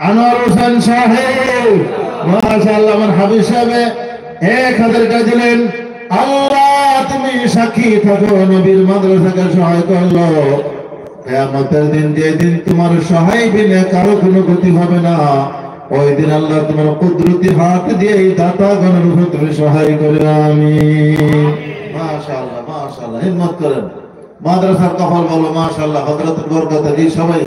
আনোয়ার হোসেন সাহেব মাশাআল্লাহ আমার হাবিব সাহেব 1000 টাকা দিলেন। আল্লাহ তুমি সাক্ষী থাকো নবীর মাদ্রাসাকে সহায় করলো। কিয়ামতের দিন যেদিন তোমার সহায় বিনে কারো কোনো গতি হবে না, ওই দিন আল্লাহ তোমার কুদরতি হাত দিয়ে এই দাতাগণের উপর তুমি সহায় করে। আমিন। মাশাআল্লাহ মাশাআল্লাহ হিম্মত করেন। মাদ্রাসার কপাল বলো মাশাআল্লাহ হযরতের বরকতে জি সবাই।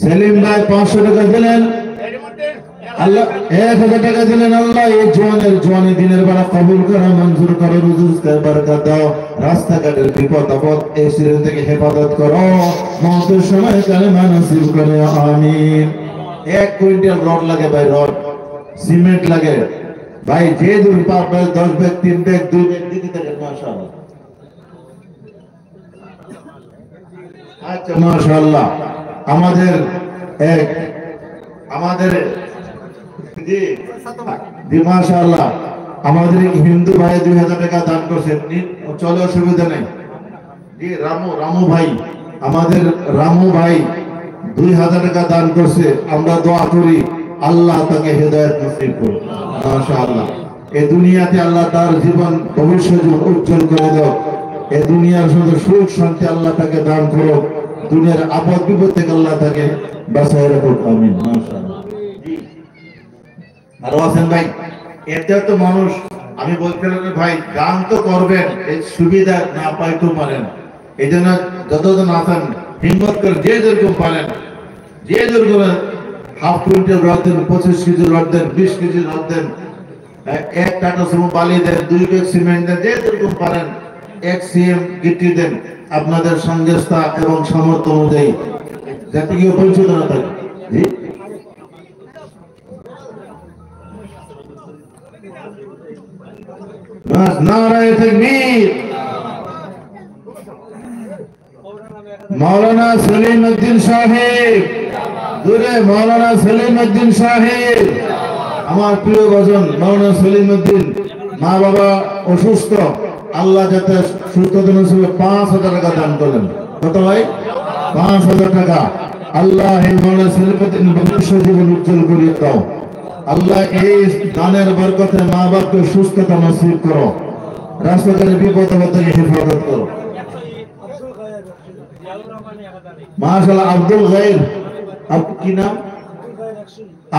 সেলিম ভাই 500 টাকা দিলেন। আল্লাহ 1000 টাকা দিলেন। আল্লাহ এই জোয়ানি দিনের বেলা কবুল করো, মঞ্জুর করো, রুজুকে বরকত দাও, রাস্তাঘাটের বিপদ আপদ এসির থেকে হেফাজত করো, মওতের সময় কালেমা নসিব করো। আমিন। 1 কুইন্টাল রড লাগে ভাই, রড সিমেন্ট লাগে ভাই, যে দূর পাবে 10 ব্যাগ 3 ব্যাগ 2 ব্যাগ দিতে থাকেন মাশাআল্লাহ। আচ্ছা মাশাআল্লাহ আমাদের জি মাশাআল্লাহ আমাদের হিন্দু ভাই 2000 টাকা দান করছেন। চলে অসুবিধা নেই জি। রামু ভাই আমাদের রামু ভাই 2000 টাকা দান করছে। আমরা দোয়া করি আল্লাহ তাকে হেদায়েত নসিব করুন মাশাআল্লাহ। এই দুনিয়াতে আল্লাহ তার জীবন ভবিষ্যৎ উজ্জ্বল করে দাও। এই দুনিয়ার শুধু সুখ শান্তি আল্লাহ তাকে দান করো, দুনিয়ার আপদ বিপদ থেকে আল্লাহ তাকে বাঁচায় রাখুক। আমিন মাশাআল্লাহ। আর হোসেন ভাই এতে তো মানুষ আমি বলছিলাম ভাই গান তো করবেন, এই সুবিধা না পাই তো পারেন। এই জন্য যতজন আছেন হিম্মত করে যে যেরকম পারেন, যে যেরকম হাফ কুইন্টাল রড দেন, 25 কেজি রড দেন, 20 কেজি রড দেন, 1 টাকা সুমো বালি দেন, 2 ব্যাগ সিমেন্ট দেন, যে যেরকম পারেন 1 সিএম গিট্টি দেন আপনাদের সংস্থা এবং সামর্থ্য অনুযায়ী, যাতে কেউ বঞ্চিত না থাকে। জি নারায়ে তাকবীর। মাওলানা সেলিম উদ্দিন সাহেব দূরে, মাওলানা সেলিম উদ্দিন সাহেব আমার প্রিয় ভজন মাওলানা সেলিম উদ্দিন, মা বাবা অসুস্থ, আল্লাহ যাতে সুস্থ হিসেবে 5000 টাকা দান করলেন। কত ভাই? 5000 টাকা। আল্লাহ এই মাওলানা সেলিম উদ্দিন ভবিষ্যৎ জীবন উজ্জ্বল করিয়ে দাও। আল্লাহ এই দানের বরকতে মা বাপকে সুস্থতা নসিব করো, রাস্তাঘাটে বিপদ আপদ থেকে হেফাজত করো। মাশাআল্লাহ আব্দুল খায়ের, কি নাম?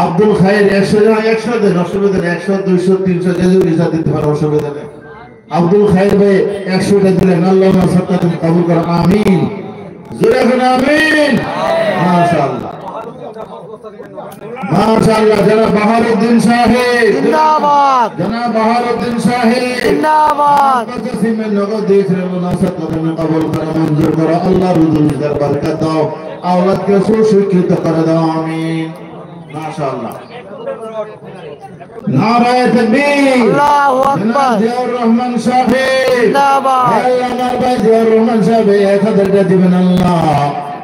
আব্দুল খায়ের 100 দেন, অসুবিধা নেই। 100 200 300 যে যা দিতে পারো অসুবিধা নেই। আব্দুল খায়ের ভাই 100 টা দিলেন। আল্লাহ সাদকাত কবুল করো। আমিন। জোরে বলুন আমিন। মাশাআল্লাহ মাশাআল্লাহ। জনাব বাহারউদ্দিন সাহেব জিন্দাবাদ, জনাব বাহারউদ্দিন সাহেব জিন্দাবাদ। কসিমের নগদ দিয়েছেন, আল্লাহ সাদকাত কবুল করো, মঞ্জুর করো। আল্লাহ রুজুকের বরকত দাও, আওলাদকে সুশিক্ষিত করে দাও। আমিন। মাশাআল্লাহ। নারায়ে তাকবীর। আল্লাহু আকবার। জিয়াউর রহমান সাহেব জিন্দাবাদ। আল্লাহ আমার ভাই জিয়াউর রহমান সাহেব 1000 টাকা দিবেন। আল্লাহ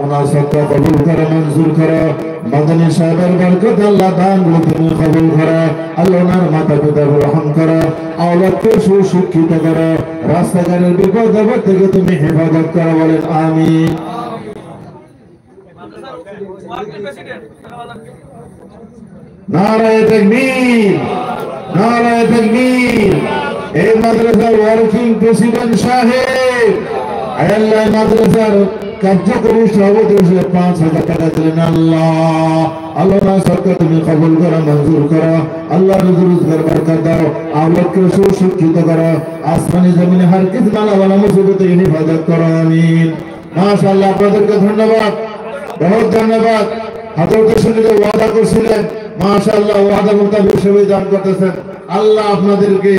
ওনার সদকা কবুল করে, মঞ্জুর করো। মাদানী সাহেবের বরকত আল্লাহ দানগুলো তুমি কবুল করো। আল্লাহ ওনার মাতা পিতার রহম করো, আওলাদকে সুশিক্ষিত করো, রাস্তাঘাটের বিপদ আপদ থেকে তুমি হেফাজত করো। বলেন আমিন। নারায়ে তাকবীর, নারায়ে তাকবীর। এই মাদ্রাসার ওয়ার্কিং প্রেসিডেন্ট সাহেব আল্লাহ মাদ্রাসার কার্যকরী সভাপতি হিসেবে 5000 টাকা দিলেন। আল্লাহ সরকার তুমি কবুল করো, মঞ্জুর করো। আল্লাহ রুজুকের বরকত দাও, আওলাদকে সুশিক্ষিত করো, আসমানি জমিনে হর কিছু বালা মুসিবত থেকে হেফাজত করো। আমিন। মাশাআল্লাহ আপনাদেরকে ধন্যবাদ, বহুত ধন্যবাদ। হযরতের সঙ্গে যে ওয়াদা করছিলেন মাশাআল্লাহ ওয়াদা মোতাবেক সবাই দান করতেছেন। আল্লাহ আপনাদেরকে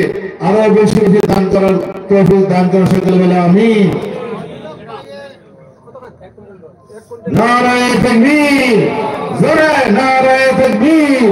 আরো বেশি বেশি দান করার তৌফিক দান করেন সকলে বলে আমিন। নারায়ে তাকবীর, জোরে নারায়ে তাকবীর।